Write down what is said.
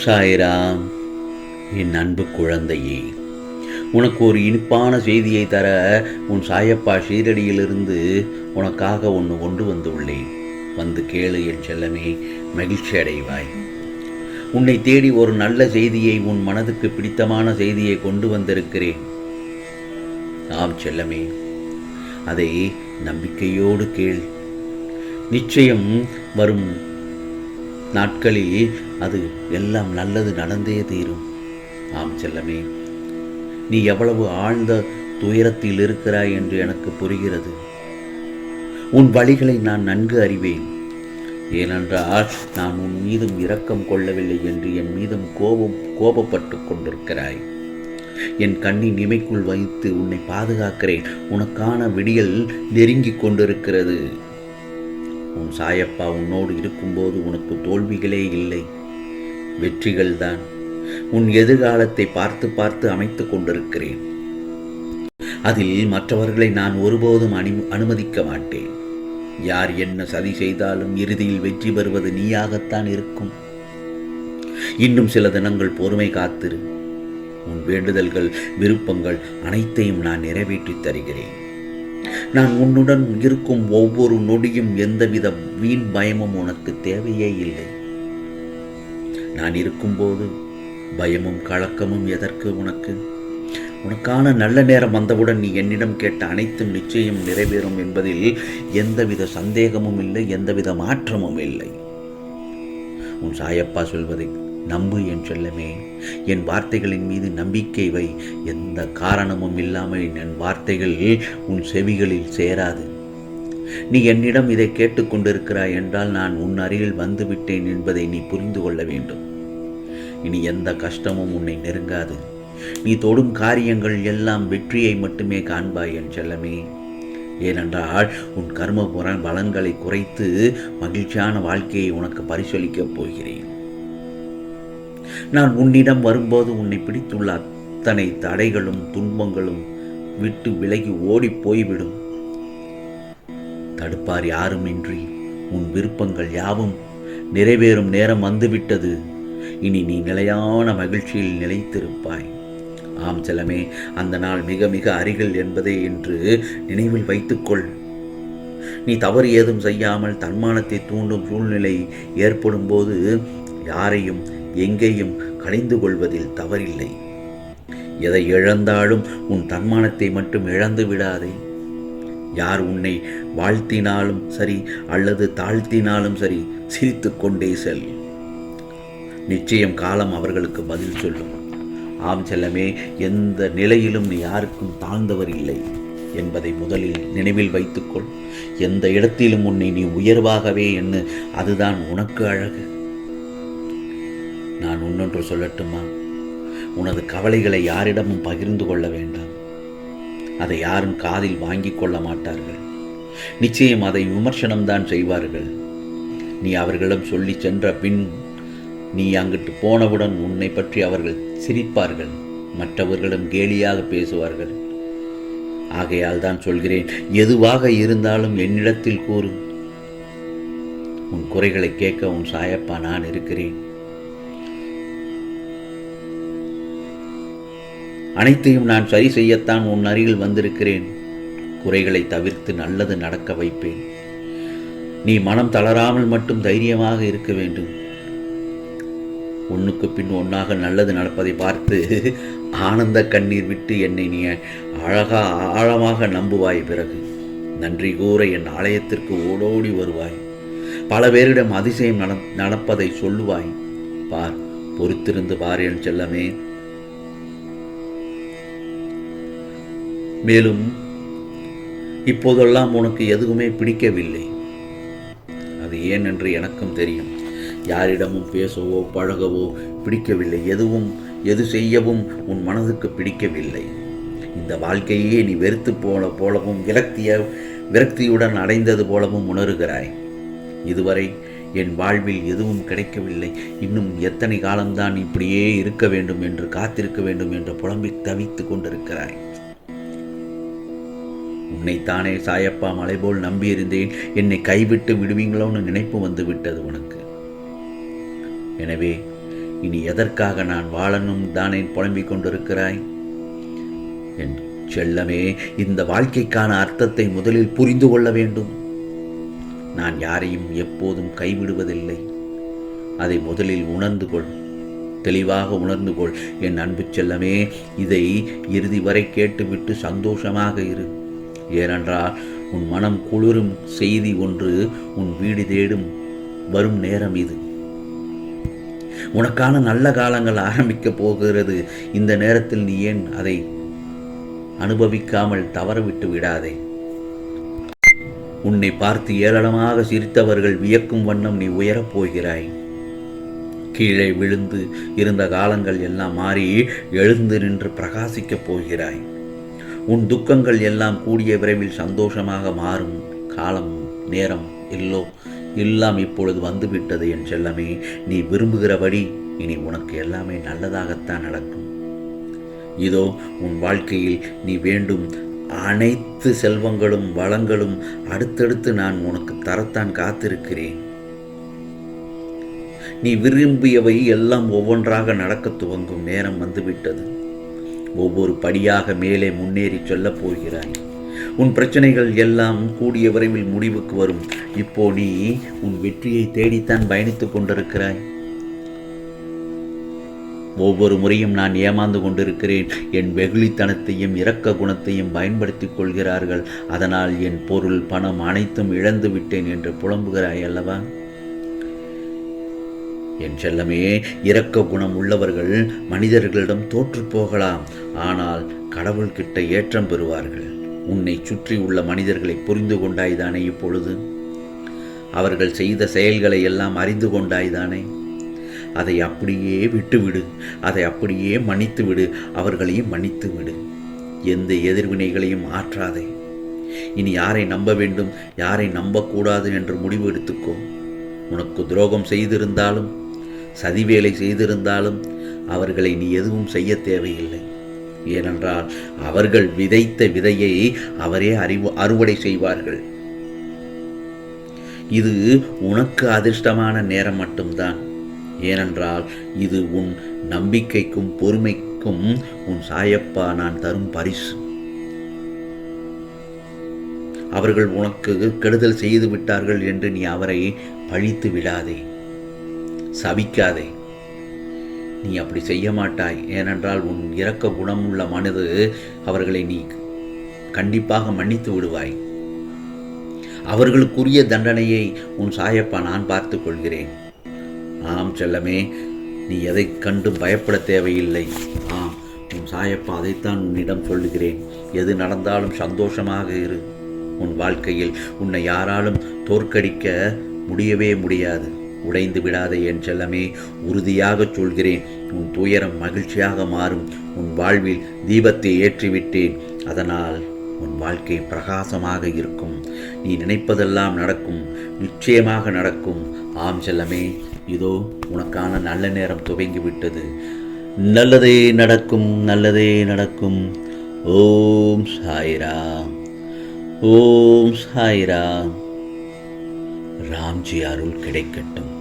சாய்ராம். என் அன்பு குழந்தையே, உனக்கு ஒரு இனிப்பான செய்தியை தர உன் சாயப்பா ஷீரடியிலிருந்து உனக்காக ஒன்று கொண்டு வந்துள்ளேன். வந்து கேளு என் செல்லமே, மகிழ்ச்சி அடைவாய். உன்னை தேடி ஒரு நல்ல செய்தியை, உன் மனதுக்கு பிடித்தமான செய்தியை கொண்டு வந்திருக்கிறேன். ஆம் செல்லமே, அதை நம்பிக்கையோடு கேள். நிச்சயம் வரும் நாட்களில் அது எல்லாம் நல்லது நடந்தே தீரும். ஆம் செல்லமே, நீ எவ்வளவு ஆழ்ந்த துயரத்தில் இருக்கிறாய் என்று எனக்கு புரிகிறது. உன் வழிகளை நான் நன்கு அறிவேன். ஏனென்றால் நான் உன் மீதும் இரக்கம் கொள்ளவில்லை என்று என் மீதும் கோபப்பட்டு கொண்டிருக்கிறாய். என் கண்ணின் இமைக்குள் வைத்து உன்னை பாதுகாக்கிறேன். உனக்கான விடியல் நெருங்கிக் கொண்டிருக்கிறது. உன் சாயப்பா உன்னோடு இருக்கும்போது உனக்கு தோல்விகளே இல்லை, வெற்றிகள்தான். உன் எதிர்காலத்தை பார்த்து பார்த்து அமைத்துக் கொண்டிருக்கிறேன். அதில் மற்றவர்களை நான் ஒருபோதும் அனுமதிக்க மாட்டேன். யார் என்ன சதி செய்தாலும் இறுதியில் வெற்றி பெறுவது நீயாகத்தான் இருக்கும். இன்னும் சில தினங்கள் பொறுமை காத்திரு. உன் வேண்டுதல்கள், விருப்பங்கள் அனைத்தையும் நான் நிறைவேற்றித் தருகிறேன். நான் உன்னுடன் இருக்கும் ஒவ்வொரு நொடியும் எந்தவித வீண் பயமும் உனக்கு தேவையே இல்லை. நான் இருக்கும்போது பயமும் கலக்கமும் எதற்கு உனக்கு? உனக்கான நல்ல நேரம் வந்தவுடன் நீ என்னிடம் கேட்ட அனைத்தும் நிச்சயம் நிறைவேறும் என்பதில் எந்தவித சந்தேகமும் இல்லை, எந்தவித மாற்றமும் இல்லை. உன் சாயப்பா சொல்வதை நம்பு என் செல்லமே. என் வார்த்தைகளின் மீது நம்பிக்கை வை. எந்த காரணமும் இல்லாமல் என் வார்த்தைகள் உன் செவிகளில் சேராது. நீ என்னிடம் இதை கேட்டுக்கொண்டிருக்கிறாய் என்றால் நான் உன் அருகில் வந்துவிட்டேன் என்பதை நீ புரிந்து கொள்ள வேண்டும். இனி எந்த கஷ்டமும் உன்னை நெருங்காது. நீ தொடும் காரியங்கள் எல்லாம் வெற்றியை மட்டுமே காண்பாய் என் செல்லமே. ஏனென்றால் உன் கர்ம பலன்களை குறைத்து மகிழ்ச்சியான வாழ்க்கையை உனக்கு பரிசளிக்கப் போகிறேன். நான் உன்னிடம் வரும்போது உன்னை பிடித்துள்ள அத்தனை தடைகளும் துன்பங்களும் விட்டு விலகி ஓடி போய்விடும். தடுப்பார் யாருமின்றி உன் விருப்பங்கள் யாவும் நிறைவேறும் நேரம் வந்துவிட்டது. இனி நீ நிலையான மகிழ்ச்சியில் நிலைத்திருப்பாய். ஆம் செல்லமே, அந்த நாள் மிக மிக அருகில் என்பதை என்று நினைவில் வைத்துக்கொள். நீ தவறு ஏதும் செய்யாமல் தன்மானத்தை தூண்டும் சூழ்நிலை ஏற்படும் போது யாரையும் எங்கேயும் கலைந்து கொள்வதில் தவறில்லை. எதை இழந்தாலும் உன் தன்மானத்தை மட்டும் இழந்து விடாதே. யார் உன்னை வாழ்த்தினாலும் சரி அல்லது தாழ்த்தினாலும் சரி, சிரித்து கொண்டே செல். நிச்சயம் காலம் அவர்களுக்கு பதில் சொல்லும். ஆம் செல்லமே, எந்த நிலையிலும் நீ யாருக்கும் தாழ்ந்தவர் இல்லை என்பதை முதலில் நினைவில் வைத்துக்கொள். எந்த இடத்திலும் உன்னை நீ உயர்வாகவே எண்ணு. அதுதான் உனக்கு அழகு. நான் ஒன்றொன்று சொல்லட்டுமா? உனது கவலைகளை யாரிடமும் பகிர்ந்து கொள்ள வேண்டாம். அதை யாரும் காதில் வாங்கிக் கொள்ள மாட்டார்கள். நிச்சயம் அதை விமர்சனம்தான் செய்வார்கள். நீ அவர்களிடம் சொல்லி சென்ற பின் நீ அங்கிட்டு போனவுடன் உன்னை பற்றி அவர்கள் சிரிப்பார்கள், மற்றவர்களிடம் கேலியாக பேசுவார்கள். ஆகையால் தான் சொல்கிறேன், எதுவாக இருந்தாலும் என்னிடத்தில் கூறு. உன் குறைகளை கேட்க உன் சாயப்பா நான் இருக்கிறேன். அனைத்தையும் நான் சரி செய்யத்தான் உன் அருகில் வந்திருக்கிறேன். குறைகளை தவிர்த்து நல்லது நடக்க வைப்பேன். நீ மனம் தளராமல் மட்டும் தைரியமாக இருக்க வேண்டும். ஒன்றுக்கு பின் ஒன்றாக நல்லது நடப்பதை பார்த்து ஆனந்த கண்ணீர் விட்டு என்னை நீ ஆழமாக நம்புவாய். பிறகு நன்றி கூற என் ஆலயத்திற்கு ஓடோடி வருவாய். பல பேரிடம் அதிசயம் நடப்பதை சொல்லுவாய். பார், பொறுத்திருந்து பார் என் செல்லமே. மேலும் இப்போதெல்லாம் உனக்கு எதுவுமே பிடிக்கவில்லை. அது ஏன் என்று எனக்கும் தெரியும். யாரிடமும் பேசவோ பழகவோ பிடிக்கவில்லை. எது செய்யவும் உன் மனதுக்கு பிடிக்கவில்லை. இந்த வாழ்க்கையே நீ வெறுத்து போலவும் விரக்தியுடன் அடைந்தது போலவும் உணர்கிறாய். இதுவரை என் வாழ்வில் எதுவும் கிடைக்கவில்லை, இன்னும் எத்தனை காலம்தான் இப்படியே இருக்க வேண்டும் என்று காத்திருக்க வேண்டும் என்று புலம்பி தவித்து கொண்டிருக்கிறாய். உன்னைத்தானே சாயப்பா மலை போல் நம்பியிருந்தேன். என்னை கைவிட்டு விடுவீங்களோன்னு நினைப்பு வந்து விட்டது உனக்கு. எனவே இனி எதற்காக நான் வாழணும் தானே புலம்பிக் கொண்டிருக்கிறாய்? என் செல்லமே, இந்த வாழ்க்கைக்கான அர்த்தத்தை முதலில் புரிந்து கொள்ள வேண்டும். நான் யாரையும் எப்போதும் கைவிடுவதில்லை. அதை முதலில் உணர்ந்து கொள், தெளிவாக உணர்ந்து கொள் என் அன்பு செல்லமே. இதை இறுதி வரை கேட்டுவிட்டு சந்தோஷமாக இரு. ஏனென்றால் உன் மனம் குளிரும் செய்தி ஒன்று உன் வீடு தேடும் வரும் நேரம் இது. உனக்கான நல்ல காலங்கள் ஆரம்பிக்கப் போகிறது. இந்த நேரத்தில் நீ ஏன் அதை அனுபவிக்காமல் தவறவிட்டு விடாதே. உன்னை பார்த்து ஏளனமாக சிரித்தவர்கள் வியக்கும் வண்ணம் நீ உயரப் போகிறாய். கீழே விழுந்து இருந்த காலங்கள் எல்லாம் மாறி எழுந்து நின்று பிரகாசிக்கப் போகிறாய். உன் துக்கங்கள் எல்லாம் கூடிய விரைவில் சந்தோஷமாக மாறும் காலம் நேரம் எல்லாம் இப்பொழுது வந்துவிட்டது என் செல்லமே. நீ விரும்புகிறபடி இனி உனக்கு எல்லாமே நல்லதாகத்தான் நடக்கும். இதோ உன் வாழ்க்கையில் நீ வேண்டும் அனைத்து செல்வங்களும் வளங்களும் அடுத்தடுத்து நான் உனக்கு தரத்தான் காத்திருக்கிறேன். நீ விரும்பியவை எல்லாம் ஒவ்வொன்றாக நடக்க துவங்கும் நேரம் வந்துவிட்டது. ஒவ்வொரு படியாக மேலே முன்னேறி செல்லப் போகிறாய். உன் பிரச்சனைகள் எல்லாம் கூடிய விரைவில் முடிவுக்கு வரும். இப்போ நீ உன் வெற்றியை தேடித்தான் பயணித்துக் கொண்டிருக்கிறாய். ஒவ்வொரு முறையும் நான் ஏமாந்து கொண்டிருக்கிறேன். என் வெகுளித்தனத்தையும் இரக்க குணத்தையும் பயன்படுத்திக் கொள்கிறார்கள். அதனால் என் பொருள் பணம் அனைத்தும் இழந்து விட்டேன் என்று புலம்புகிறாய் அல்லவா? என் செல்லமே, இரக்க குணம் உள்ளவர்கள் மனிதர்களிடம் தோற்று போகலாம், ஆனால் கடவுள்கிட்ட ஏற்றம் பெறுவார்கள். உன்னை சுற்றி உள்ள மனிதர்களை புரிந்து கொண்டாய்தானே இப்பொழுது? அவர்கள் செய்த செயல்களை எல்லாம் அறிந்து கொண்டாய்தானே? அதை அப்படியே விட்டுவிடு. அதை அப்படியே மன்னித்து விடு. அவர்களையும் மன்னித்து விடு. எந்த எதிர்வினைகளையும் ஆற்றாதே. இனி யாரை நம்ப வேண்டும், யாரை நம்பக்கூடாது என்று முடிவு எடுத்துக்கோ. உனக்கு துரோகம் செய்திருந்தாலும், சதிவேலை செய்திருந்தாலும் அவர்களை நீ எதுவும் செய்ய தேவையில்லை. ஏனென்றால் அவர்கள் விதைத்த விதையை அவரே அறுவடை செய்வார்கள். இது உனக்கு அதிர்ஷ்டமான நேரம் மட்டும்தான். ஏனென்றால் இது உன் நம்பிக்கைக்கும் பொறுமைக்கும் உன் சாயப்பா நான் தரும் பரிசு. அவர்கள் உனக்கு கெடுதல் செய்து விட்டார்கள் என்று நீ அவரை பழித்து விடாதே, சபிக்காதே. நீ அப்படி செய்ய மாட்டாய். ஏனென்றால் உன் இரக்க குணமுள்ள மனது அவர்களை நீ கண்டிப்பாக மன்னித்து விடுவாய். அவர்களுக்குரிய தண்டனையை உன் சாயப்பா நான் பார்த்து கொள்கிறேன். ஆம் செல்லமே, நீ எதை கண்டு பயப்பட தேவையில்லை. ஆம், உன் சாயப்பா அதைத்தான் உன்னிடம் சொல்லுகிறேன். எது நடந்தாலும் சந்தோஷமாக இரு. உன் வாழ்க்கையில் உன்னை யாராலும் தோற்கடிக்க முடியவே முடியாது. உடைந்து விடாதே என் செல்லமே. உறுதியாக சொல்கிறேன், உன் துயரம் மகிழ்ச்சியாக மாறும். உன் வாழ்வில் தீபத்தை ஏற்றிவிட்டேன். அதனால் உன் வாழ்க்கை பிரகாசமாக இருக்கும். நீ நினைப்பதெல்லாம் நடக்கும், நிச்சயமாக நடக்கும். ஆம் செல்லமே, இதோ உனக்கான நல்ல நேரம் துவங்கிவிட்டது. நல்லதே நடக்கும், நல்லதே நடக்கும். ஓம் சாய்ராம், ஓம் சாய்ராம். ராம்ஜி அருள் கிடைக்கட்டும்.